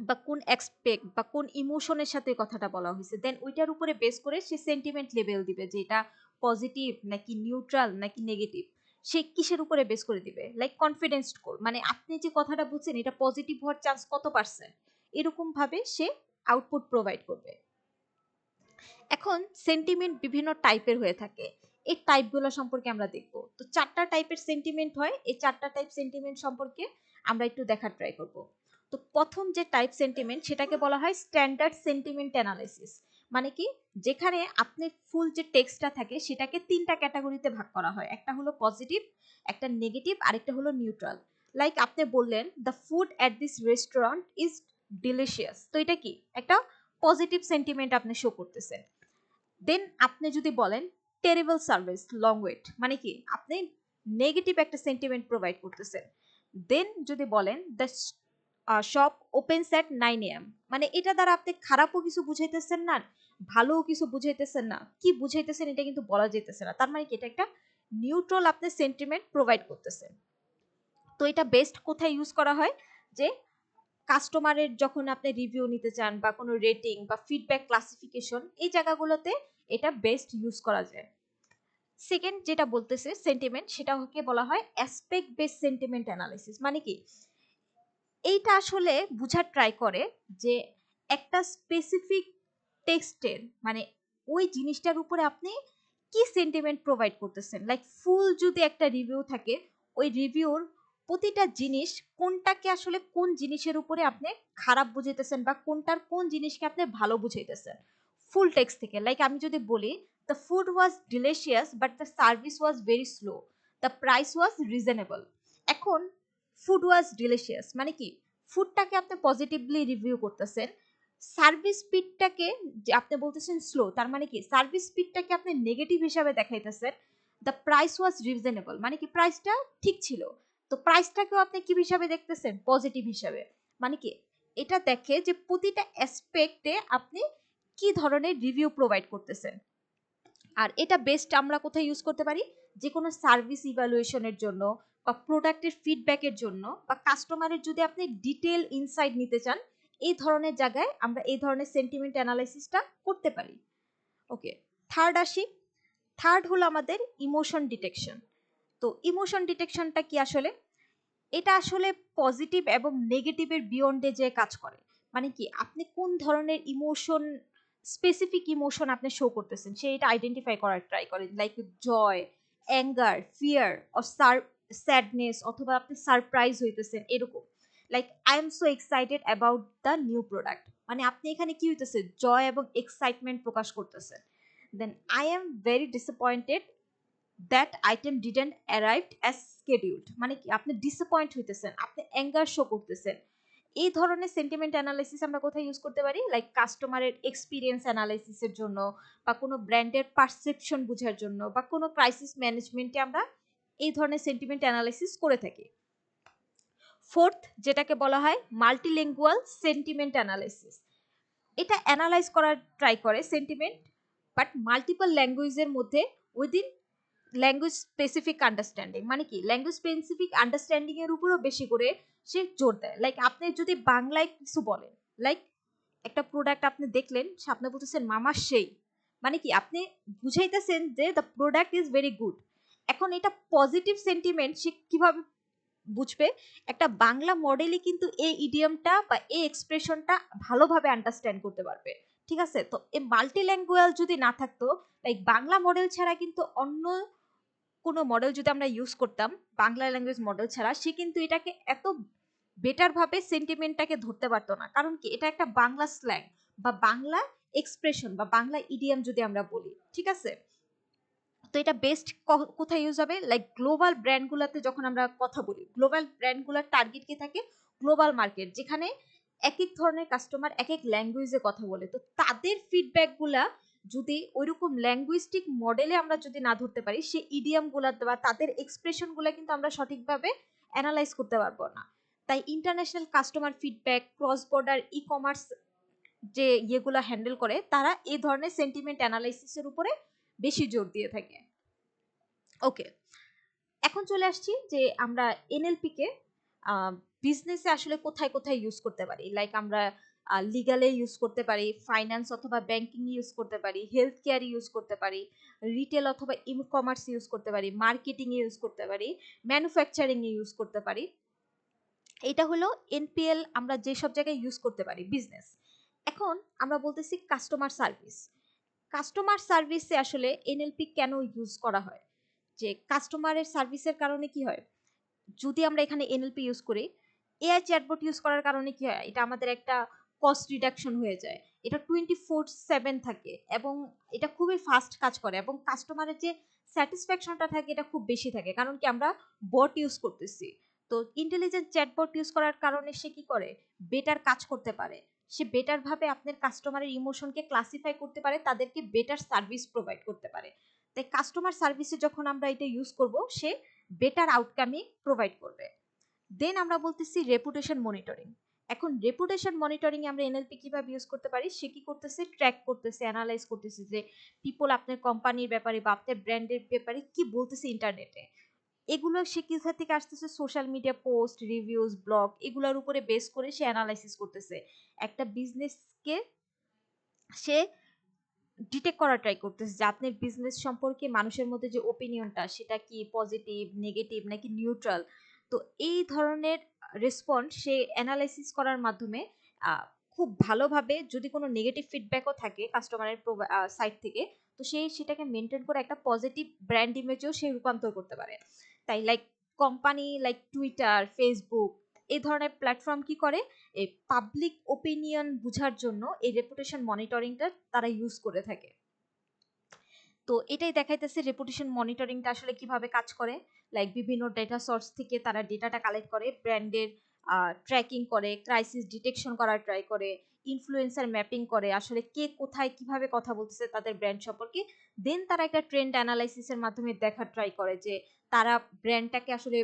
বা কোন এক্সপেক্ট বা কোন ইমোশনের সাথে কথাটা বলা হয়েছে। দেন ওইটার উপরে বেস করে সে সেন্টিমেন্ট লেভেল দিবে, যে এটা পজিটিভ নাকি নিউট্রাল নাকি নেগেটিভ। সে কিসের উপরে বেস করে দিবে, লাইক কনফিডেন্স স্কোর, মানে আপনি যে কথাটা বলছেন এটা পজিটিভ হওয়ার চান্স কত পার্সেন্ট, এরকম ভাবে সে আউটপুট প্রোভাইড করবে। এখন সেন্টিমেন্ট বিভিন্ন টাইপের হয়ে থাকে, এই টাইপগুলো সম্পর্কে আমরা দেখব। তো 4টা টাইপের সেন্টিমেন্ট হয়, এই 4টা টাইপ সেন্টিমেন্ট সম্পর্কে আমরা একটু দেখার ট্রাই করব। তো প্রথম যে টাইপ সেন্টিমেন্ট সেটাকে বলা হয় স্ট্যান্ডার্ড সেন্টিমেন্ট অ্যানালাইসিস। মানে কি, যেখানে আপনি ফুল যে টেক্সটটা থাকে সেটাকে 3টা ক্যাটাগরিতে ভাগ করা হয়, একটা হলো পজিটিভ, একটা নেগেটিভ, আরেকটা হলো নিউট্রাল। লাইক আপনি বললেন the food at this restaurant is delicious, তো এটা কি একটা পজিটিভ সেন্টিমেন্ট আপনি শো করতেছেন। দেন আপনি যদি বলেন টেরিবল সার্ভিস, লং ওয়েট, মানে কি আপনি নেগেটিভ একটা সেন্টিমেন্ট প্রোভাইড করতেছেন। দেন যদি বলেন the shop opens at 9 AM, মানে এটা দ্বারা আপনি খারাপও কিছু বুঝাইতেছেন না, ভালোও কিছু বুঝাইতেছেন না, কি বুঝাইতেছেন এটা কিন্তু বলা যাইতেছে না। তার মানে কি, এটা একটা নিউট্রাল আপনি সেন্টিমেন্ট প্রোভাইড করতেছেন। তো এটা বেস্ট কোথায় ইউজ করা হয়, যে কাস্টমারের যখন আপনি রিভিউ নিতে চান বা কোনো রেটিং বা ফিডব্যাক ক্লাসিফিকেশন, এই জায়গাগুলোতে এটা বেস্ট ইউজ করা যায়। সেকেন্ড যেটা বলতেছে সেন্টিমেন্ট, সেটা হচ্ছে বলা হয় অ্যাসপেক্ট বেস সেন্টিমেন্ট অ্যানালাইসিস। মানে কি, এইটা আসলে বুঝার ট্রাই করে যে একটা স্পেসিফিক টেক্সটের, মানে ওই জিনিসটার উপরে আপনি কি সেন্টিমেন্ট প্রোভাইড করতেছেন। লাইক ফুল যদি একটা রিভিউ থাকে, ওই রিভিউর প্রতিটা জিনিস কোনটাকে আসলে কোন জিনিসের উপরে আপনি খারাপ বুঝাইতেছেন বা কোনটার কোন জিনিসকে আপনি ভালো বুঝাইতেছেন ফুল টেক্সট থেকে। লাইক আমি যদি বলি, the food was delicious but the service was very slow, the price was reasonable. এখন ফুড ওয়াজ ডিলিশিয়াস মানে কি, ফুডটাকে আপনি পজিটিভলি রিভিউ করতেছেন, সার্ভিস স্পিডটাকে যে আপনি বলতেছেন স্লো, তার মানে কি সার্ভিস স্পিডটাকে আপনি নেগেটিভ হিসাবে দেখাইতেছেন। দ্য প্রাইস ওয়াজ রিজনেবল মানে কি প্রাইসটা ঠিক ছিল, তো প্রাইসটাকেও আপনি কি হিসাবে দেখতেছেন, পজিটিভ হিসাবে। মানে কি, এটা দেখে যে প্রতিটা অ্যাসপেক্টে আপনি কি ধরনের রিভিউ প্রোভাইড করতেছেন। আর এটা বেস্ট আমরা কোথায় ইউজ করতে পারি, যে কোনো সার্ভিস ইভ্যালুয়েশনের জন্য বা প্রোডাক্টের ফিডব্যাকের জন্য বা কাস্টমারের যদি আপনি ডিটেল ইনসাইট নিতে চান, এই ধরনের জায়গায় আমরা এই ধরনের সেন্টিমেন্ট অ্যানালাইসিসটা করতে পারি। ওকে, থার্ড আসি। থার্ড হলো আমাদের ইমোশন ডিটেকশন। তো ইমোশন ডিটেকশনটা কি আসলে, এটা আসলে পজিটিভ এবং নেগেটিভের বিয়ন্ডে যে কাজ করে। মানে কি, আপনি কোন ধরনের ইমোশন, স্পেসিফিক ইমোশন আপনি শো করতেছেন, সে এটা আইডেন্টিফাই করার ট্রাই করে। Like joy, anger, fear or sadness, অথবা আপনি সারপ্রাইজ হইতেছেন এরকম। Like I am so excited about the new product, মানে আপনি এখানে কি হইতেছে, জয় এবং এক্সাইটমেন্ট প্রকাশ করতেছেন। Then I am very disappointed that item didn't arrived as scheduled, মানে কি আপনি ডিসঅ্যাপয়েন্ট হইতেছেন, আপনি অ্যাঙ্গার শো করতেছেন। এই ধরনের সেন্টিমেন্ট অ্যানালাইসিস আমরা কোথায় ইউজ করতে পারি, লাইক কাস্টমারের এক্সপিরিয়েন্স অ্যানালাইসিসের জন্য বা কোনো ব্র্যান্ডের পারসেপশন বোঝার জন্য বা কোনো ক্রাইসিস ম্যানেজমেন্টে আমরা এই ধরনের সেন্টিমেন্ট অ্যানালাইসিস করে থাকি। ফোর্থ যেটাকে বলা হয় মাল্টিলিঙ্গুয়াল সেন্টিমেন্ট অ্যানালাইসিস, এটা অ্যানালাইজ করার ট্রাই করে সেন্টিমেন্ট বাট মাল্টিপল ল্যাঙ্গুয়েজের মধ্যে উইদিন ল্যাঙ্গুয়েজ স্পেসিফিক আন্ডারস্ট্যান্ডিং। মানে কি, ল্যাঙ্গুয়েজ স্পেসিফিক আন্ডারস্ট্যান্ডিং এর উপরও বেশি করে সে জোর দেয়। লাইক আপনি যদি বাংলায় কিছু বলেন, লাইক একটা প্রোডাক্ট আপনি দেখলেন, আপনি বলতেছেন মামা সেই, মানে কি আপনি বুঝাইতেছেন যে the product is very good. এখন এটা পজিটিভ সেন্টিমেন্ট সে কিভাবে বুঝবে, একটা বাংলা মডেলই কিন্তু এই ইডিয়ামটা বা এই এক্সপ্রেশনটা ভালোভাবে আন্ডারস্ট্যান্ড করতে পারবে। ঠিক আছে, তো এই মাল্টি ল্যাঙ্গুয়েজ যদি না থাকতো, লাইক বাংলা মডেল ছাড়া কিন্তু অন্য কোনো মডেল যদি আমরা ইউজ করতাম বাংলা ল্যাঙ্গুয়েজ মডেল ছাড়া, সে কিন্তু এটাকে এত বেটার ভাবে সেন্টিমেন্টটাকে ধরতে পারতো না। কারণ কি, এটা একটা বাংলা স্ল্যাং বা বাংলা এক্সপ্রেশন বা বাংলা ইডিয়াম যদি আমরা বলি। ঠিক আছে, তো এটা বেস্ট কোথায় ইউজ হবে, লাইক গ্লোবাল ব্র্যান্ডগুলোতে যখন আমরা কথা বলি, গ্লোবাল ব্র্যান্ডগুলোর টার্গেট কি থাকে, গ্লোবাল মার্কেট, যেখানে এক এক ধরনের কাস্টমার এক এক ল্যাঙ্গুয়েজে কথা বলে। তো তাদের ফিডব্যাকগুলা যদি ওইরকম ল্যাঙ্গুইস্টিক মডেলে আমরা যদি না ধরতে পারি, সেই ইডিয়ামগুলা বা তাদের এক্সপ্রেশনগুলো কিন্তু আমরা সঠিকভাবে অ্যানালাইজ করতে পারবো না। তাই international customer feedback, cross border e commerce যে ইয়েগুলো হ্যান্ডেল করে, তারা এই ধরনের সেন্টিমেন্ট অ্যানালাইসিসের উপরে বেশি জোর দিয়ে থাকে। ওকে, এখন চলে আসছি যে আমরা এনএলপি কে বিজনেসে আসলে কোথায় কোথায় ইউজ করতে পারি। লাইক আমরা লিগালে ইউজ করতে পারি, ফাইন্যান্স অথবা ব্যাংকিং ইউজ করতে পারি, হেলথ কেয়ার ইউজ করতে পারি, রিটেল অথবা ই কমার্স ইউজ করতে পারি, মার্কেটিং ইউজ করতে পারি, ম্যানুফ্যাকচারিং ইউজ করতে পারি। এটা হলো এনপিএল আমরা যেসব জায়গায় ইউজ করতে পারি বিজনেস। এখন আমরা বলতেছি কাস্টমার সার্ভিস। কাস্টমার সার্ভিসে আসলে এনএলপি কেন ইউজ করা হয়, যে কাস্টমারের সার্ভিসের কারণে কি হয়, যদি আমরা এখানে এনএলপি ইউজ করি, এআই চ্যাটবট ইউজ করার কারণে কি হয়, এটা আমাদের একটা কস্ট রিডাকশন হয়ে যায়। এটা 24/7 থাকে এবং এটা খুবই ফাস্ট কাজ করে এবং কাস্টমারের যে স্যাটিসফ্যাকশনটা থাকে এটা খুব বেশি থাকে। কারণ কি, আমরা বট ইউজ করতেছি। তো ইন্টেলিজেন্ট চ্যাটবট ইউজ করার কারণে সে কি করে, বেটার কাজ করতে পারে। সে বেটার ভাবে আপনার কাস্টমারের ইমোশনকে ক্লাসিফাই করতে পারে, তাদেরকে বেটার সার্ভিস প্রোভাইড করতে পারে। তাই কাস্টমার সার্ভিসে যখন আমরা এটা ইউজ করব, সে বেটার আউটকামই প্রোভাইড করবে। দেন আমরা বলতেছি রেপুটেশন মনিটরিং। এখন রেপুটেশন মনিটরিং এ আমরা এনএলপি কিভাবে ইউজ করতে পারি, সে কি করতেছে, ট্র্যাক করতেছে, অ্যানালাইজ করতেছে যে পিপল আপনার কোম্পানির ব্যাপারে বা আপনার ব্র্যান্ডের ব্যাপারে কি বলতেছে ইন্টারনেটে। এগুলো সে কোথা থেকে আসতেছে, social media post, reviews, blog, এগুলোর উপরে বেস করে সে অ্যানালাইসিস করতেছে। একটা বিজনেসকে সে ডিটেক্ট করার ট্রাই করতেছে যে আপনার বিজনেস সম্পর্কে মানুষের মধ্যে যে ওপিনিয়নটা সেটা কি পজিটিভ, নেগেটিভ নাকি নিউট্রাল। তো এই ধরনের রেসপন্স সে অ্যানালাইসিস করার মাধ্যমে খুব ভালোভাবে, যদি কোনো নেগেটিভ ফিডব্যাকও থাকে কাস্টমারের সাইড থেকে, তো সে সেটাকে মেনটেন করে একটা পজিটিভ ব্র্যান্ড ইমেজেও সে রূপান্তর করতে পারে। তাই like company like Twitter, Facebook, এই ধরনের প্ল্যাটফর্ম কি করে, এই পাবলিক ওপিনিয়ন বুঝার জন্য এই রেপুটেশন মনিটরিংটা তারা ইউজ করে থাকে। তো এটাই দেখাইতেছে রেপুটেশন মনিটরিংটা আসলে কিভাবে কাজ করে। লাইক বিভিন্ন ডেটা সোর্স থেকে তারা ডেটাটা কালেক্ট করে, ব্র্যান্ডের ট্র্যাকিং করে, ক্রাইসিস ডিটেকশন করার ট্রাই করে, ইনফ্লুয়েন্সার ম্যাপিং করে, আসলে কে কোথায় কিভাবে কথা বলতেছে তাদের ব্র্যান্ড সম্পর্কে। দেন তারা একটা ট্রেন্ড অ্যানালাইসিসের মাধ্যমে দেখার ট্রাই করে যে তারা ব্র্যান্ডটাকে আসলে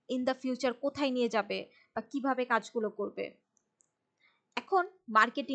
ইন দ্য ফিউচার কোথায় নিয়ে যাবে বা কিভাবে কাজগুলো করবে। এখন মার্কেট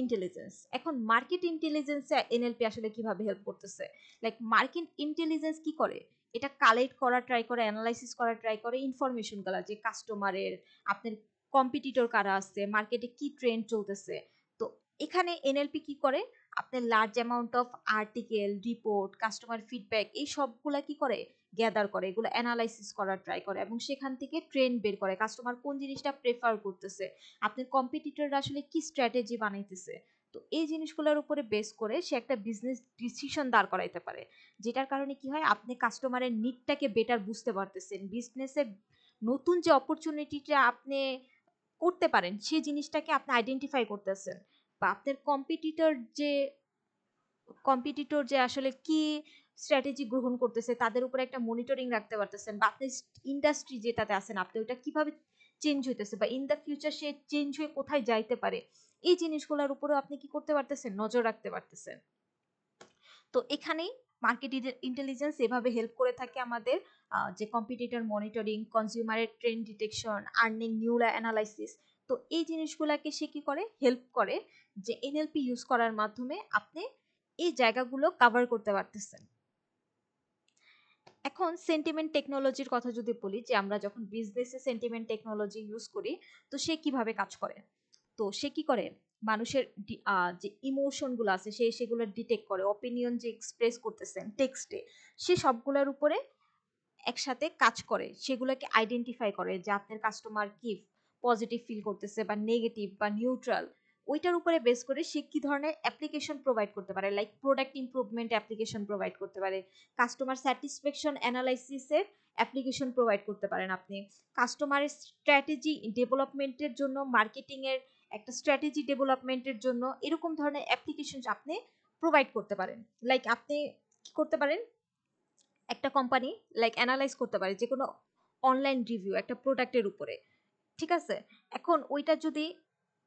ইন্টেলিজেন্সে এনএলপি আসলে কিভাবে হেল্প করতেছে। লাইক মার্কেট ইন্টেলিজেন্স কি করে, এটা কালেক্ট করা ট্রাই করে, অ্যানালাইসিস করা ট্রাই করে ইনফরমেশন গুলা, যে কাস্টমারের, আপনার কম্পিটিটর কারা আছে, মার্কেটে কি ট্রেন্ড চলতেছে। তো এখানে এনএলপি কি করে, আপনার large amount of article, report, customer feedback, এই সবগুলা কি করে, গ্যাদার করে, এগুলো অ্যানালাইসিস করার ট্রাই করে এবং সেখান থেকে ট্রেন্ড বের করে, কাস্টমার কোন জিনিসটা প্রেফার করতেছে, আপনার কম্পিটিটররা আসলে কি স্ট্র্যাটেজি বানাইতেছে। তো এই জিনিসগুলোর উপরে বেস করে সে একটা বিজনেস ডিসিশন দাঁড় করাইতে পারে, যেটার কারণে কি হয়, আপনি কাস্টমারের নিডটাকে বেটার বুঝতে পারতেছেন, বিজনেসের নতুন যে অপরচুনিটিটা আপনি করতে পারেন সেই জিনিসটাকে আপনি আইডেন্টিফাই করতেছেন, বা আপনার কম্পিটিটর যে আসলে কি স্ট্র্যাটেজি গ্রহণ করতেছে তাদের উপরে একটা মনিটরিং রাখতে পারতেছেন, বা আপনি ইন্ডাস্ট্রি যেটাতে আছেন আপনি ওটা কিভাবে চেঞ্জ হইতেছে, বা in the future say change হয়ে কোথায় যাইতে পারে, এই জিনিসগুলোর উপরেও আপনি কি করতে পারতেছেন, নজর রাখতে পারতেছেন। তো এখানেই মার্কেট ইন্টেলিজেন্স এভাবে হেল্প করে থাকে আমাদের, যে কম্পিটিটর মনিটরিং, কনজিউমারের trend detection, earning new analysis. তো এই জিনিসগুলোকে সে কি করে, হেল্প করে, যে এনএলপি ইউজ করার মাধ্যমে আপনি এই জায়গাগুলো কভার করতে পারতেছেন। এখন সেন্টিমেন্ট টেকনোলজির কথা যদি বলি, যে আমরা যখন বিজনেসে সেন্টিমেন্ট টেকনোলজি ইউজ করি, তো সে কিভাবে কাজ করে। তো সে কি করে, মানুষের যে ইমোশনগুলো আছে সে সেগুলো ডিটেক্ট করে, অপিনিয়ন যে এক্সপ্রেস করতেছেন টেক্সটে, সে সবগুলোর উপরে একসাথে কাজ করে, সেগুলোকে আইডেন্টিফাই করে যে আপনার কাস্টমার কি পজিটিভ ফিল করতেছে বা নেগেটিভ বা নিউট্রাল। ওইটার উপরে বেস করে সে কি ধরনের অ্যাপ্লিকেশন প্রোভাইড করতে পারে, like product improvement application provide করতে পারে, কাস্টমার স্যাটিসফ্যাকশন অ্যানালাইসিসের অ্যাপ্লিকেশন প্রোভাইড করতে পারেন আপনি, কাস্টমারের স্ট্র্যাটেজি ডেভেলপমেন্টের জন্য, মার্কেটিং এর একটা স্ট্র্যাটেজি ডেভেলপমেন্টের জন্য এরকম ধরনের অ্যাপ্লিকেশন আপনি প্রোভাইড করতে পারেন। লাইক আপনি কি করতে পারেন, একটা কোম্পানি লাইক অ্যানালাইজ করতে পারে যে কোনো অনলাইন রিভিউ একটা প্রোডাক্টের উপরে, ঠিক আছে। এখন ওইটা যদি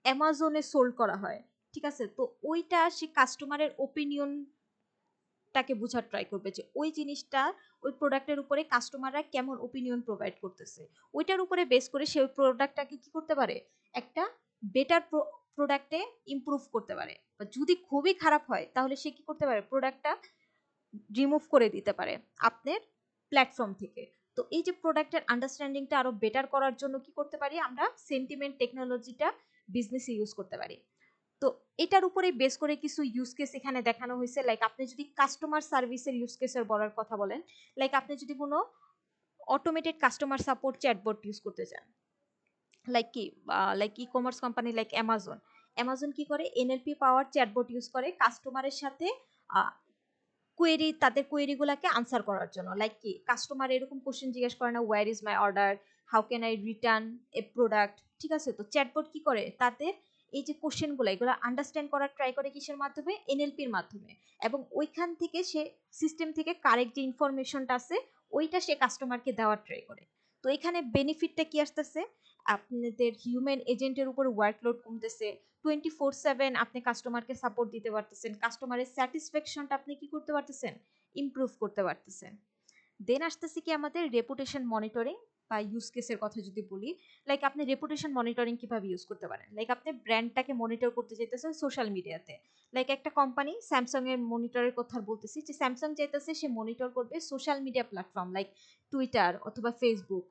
অ্যামাজনে সোল্ড করা হয়, ঠিক আছে, তো ওইটা সে কাস্টমারের ওপিনিয়নটাকে বোঝার ট্রাই করবে যে ওই জিনিসটা, ওই প্রোডাক্টের উপরে কাস্টমাররা কেমন ওপিনিয়ন প্রোভাইড করতেছে, ওইটার উপরে বেস করে সে ওই প্রোডাক্টটাকে কি করতে পারে, একটা বেটার প্রোডাক্টে ইমপ্রুভ করতে পারে, বা যদি খুবই খারাপ হয় তাহলে সে কি করতে পারে, প্রোডাক্টটা রিমুভ করে দিতে পারে আপনার প্ল্যাটফর্ম থেকে। তো এই যে প্রোডাক্টের আন্ডারস্ট্যান্ডিংটা আরো বেটার করার জন্য কি করতে পারি, আমরা সেন্টিমেন্ট টেকনোলজিটা বিজনেসে ইউজ করতে পারি। তো এটার উপরে বেস করে কিছু ইউজ কেস এখানে দেখানো হয়েছে, লাইক আপনি যদি কাস্টমার সার্ভিসের ইউজ কেসের বলার কথা বলেন, লাইক আপনি যদি কোনো automated customer support chatbot use করতে চান, লাইক কি, like e commerce company like Amazon কি করে, এনএলপি পাওয়ার চ্যাটবট ইউজ করে কাস্টমারের সাথে তাদের কোয়েরিগুলোকে আনসার করার জন্য। লাইক কি, কাস্টমার এরকম কোশ্চেন জিজ্ঞেস করে না, where is my order, how can I return A product, ঠিক আছে। তো চ্যাটবট কি করে, তাদের এই যে কোশ্চেনগুলো এগুলো আন্ডারস্ট্যান্ড করার ট্রাই করে কিসের মাধ্যমে, এনএলপির মাধ্যমে, এবং ওইখান থেকে সে সিস্টেম থেকে কারেক্ট যে ইনফরমেশনটা আছে ওইটা সে কাস্টমারকে দেওয়ার ট্রাই করে। তো এখানে বেনিফিটটা কি আসতেছে, আপনাদের হিউম্যান এজেন্টের উপর ওয়ার্কলোড কমতেছে, 24/7 আপনি কাস্টমারকে সাপোর্ট দিতে পারতেছেন, কাস্টমারের স্যাটিসফ্যাকশনটা আপনি কি করতে পারতেছেন, ইমপ্রুভ করতে পারতেছেন। দেন আসতেছে কি আমাদের রেপুটেশন মনিটরিং। বা ইউজ কেসের কথা যদি বলি, লাইক আপনি রেপুটেশন মনিটরিং কিভাবে ইউজ করতে পারেন, লাইক আপনি ব্র্যান্ডটাকে মনিটর করতে চাইতেছেন সোশ্যাল মিডিয়াতে। লাইক একটা কোম্পানি স্যামসাং এর মনিটরের কথা বলতেছি, যে স্যামসাং চাইতেছে সে মনিটর করবে social media platform like Twitter অথবা ফেসবুক।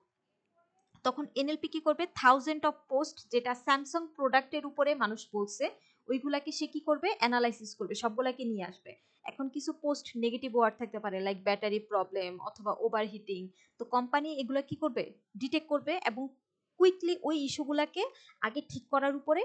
তখন এনএলপি কি করবে, থাউজেন্ড অফ পোস্ট যেটা স্যামসাং প্রোডাক্টের উপরে মানুষ বলছে ওইগুলাকে সে কি করবে, অ্যানালাইসিস করবে, সবগুলাকে নিয়ে আসবে। এখন কিছু পোস্ট নেগেটিভ ওয়ার্ড থাকতে পারে লাইক ব্যাটারি প্রবলেম অথবা ওভারহিটিং, তো কোম্পানি এগুলা কি করবে, ডিটেক্ট করবে এবং কুইকলি ওই ইস্যুগুলাকে আগে ঠিক করার উপরে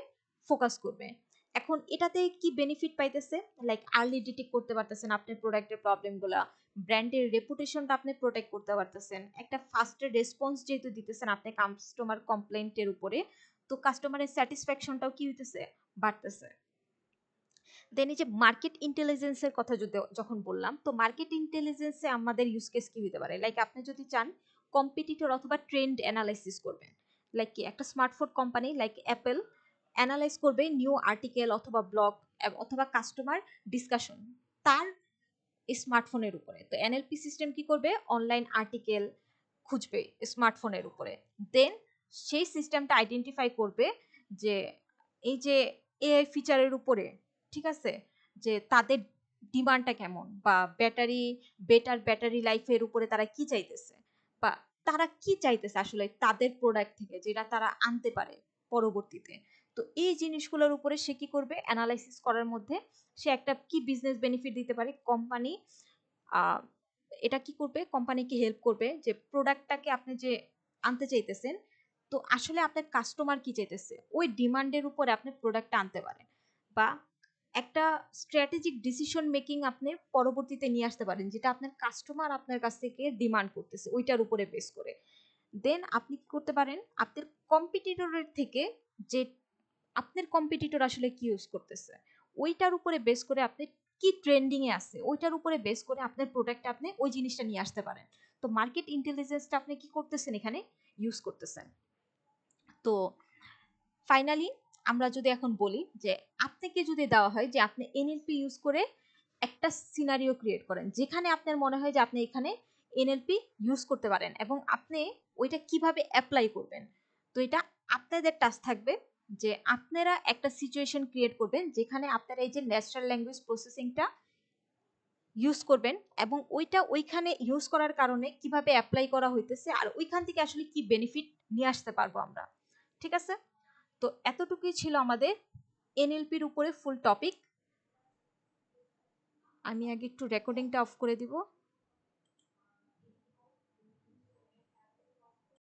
ফোকাস করবে। এখন এটাতে কি বেনিফিট পাইতেছে, লাইক আর্লি ডিটেক্ট করতে পারতেছেন আপনার প্রোডাক্টের প্রবলেমগুলা, ব্র্যান্ডের রেপুটেশনটা আপনি প্রোটেক্ট করতে পারতেছেন, একটা ফাস্টের রেসপন্স যেহেতু দিতেছেন আপনি কাস্টমার কমপ্লেন্টের উপরে, তো কাস্টমারের স্যাটিসফ্যাকশনটাও কি হইতেছে, বাড়তেছে। দেন এই যে মার্কেট ইন্টেলিজেন্সের কথা যদি যখন বললাম, তো মার্কেট ইন্টেলিজেন্সে আমাদের ইউজ কেস কি হতে পারে, লাইক আপনি যদি চান কম্পিটিটর অথবা ট্রেন্ড অ্যানালাইসিস করবেন, লাইক কি একটা smartphone company like Apple analyse করবে নিউ আর্টিকেল অথবা ব্লগ অথবা কাস্টমার ডিসকাশন তার স্মার্টফোনের উপরে, তো এনএলপি সিস্টেম কি করবে, অনলাইন আর্টিকেল খুঁজবে স্মার্টফোনের উপরে, দেন সেই সিস্টেমটা আইডেন্টিফাই করবে যে এই যে এআই ফিচারের উপরে, ঠিক আছে, যে তাদের ডিমান্ডটা কেমন, বা বেটার ব্যাটারি লাইফের উপরে তারা কি চাইতেছে, বা তারা কি চাইতেছে আসলে তাদের প্রোডাক্ট থেকে যেটা তারা আনতে পারে পরবর্তীতে। তো এই জিনিসগুলোর উপরে সে কি করবে, অ্যানালাইসিস করার মধ্যে সে একটা কি বিজনেস বেনিফিট দিতে পারে কোম্পানি, এটা কি করবে, কোম্পানিকে হেল্প করবে যে প্রোডাক্টটাকে আপনি যে আনতে চাইতেছেন, তো আসলে আপনার কাস্টমার কি চাইতেছে ওই ডিমান্ডের উপরে আপনি প্রোডাক্টটা আনতে পারেন, বা একটা স্ট্র্যাটেজিক ডিসিশন মেকিং আপনি পরবর্তীতে নিয়ে আসতে পারেন যেটা আপনার কাস্টমার আপনার কাছ থেকে ডিমান্ড করতেছে ওইটার উপরে বেস করে। দেন আপনি কি করতে পারেন, আপনার কম্পিটিটরের থেকে যে আপনার কম্পিটিটর আসলে কি ইউজ করতেছে ওইটার উপরে বেস করে আপনি কি ট্রেন্ডিং এ আছে ওইটার উপরে বেস করে আপনার প্রোডাক্ট আপনি ওই জিনিসটা নিয়ে আসতে পারেন। তো মার্কেট ইন্টেলিজেন্সটা আপনি কি করতেছেন এখানে, ইউজ করতেছেন। তো ফাইনালি আমরা যদি এখন বলি যে আপনাকে যদি দেওয়া হয় যে আপনি এনএলপি ইউজ করে একটা সিনারিও ক্রিয়েট করেন যেখানে আপনার মনে হয় যে আপনি এখানে এনএলপি ইউজ করতে পারেন এবং আপনি ওইটা কিভাবে অ্যাপ্লাই করবেন, তো এটা আপনাদের টাস্ক থাকবে যে আপনারা একটা সিচুয়েশন ক্রিয়েট করবেন যেখানে আপনারা এই যে ন্যাচারাল ল্যাঙ্গুয়েজ প্রসেসিংটা ইউজ করবেন এবং ওইটা ওইখানে ইউজ করার কারণে কিভাবে অ্যাপ্লাই করা হইতেছে আর ওইখান থেকে আসলে কি বেনিফিট নিয়ে আসতে পারবো আমরা। ঠিক আছে, তো এতটুকুই ছিল আমাদের এনএলপির উপরে ফুল টপিক। আমি আগে একটু রেকর্ডিংটা অফ করে দিব।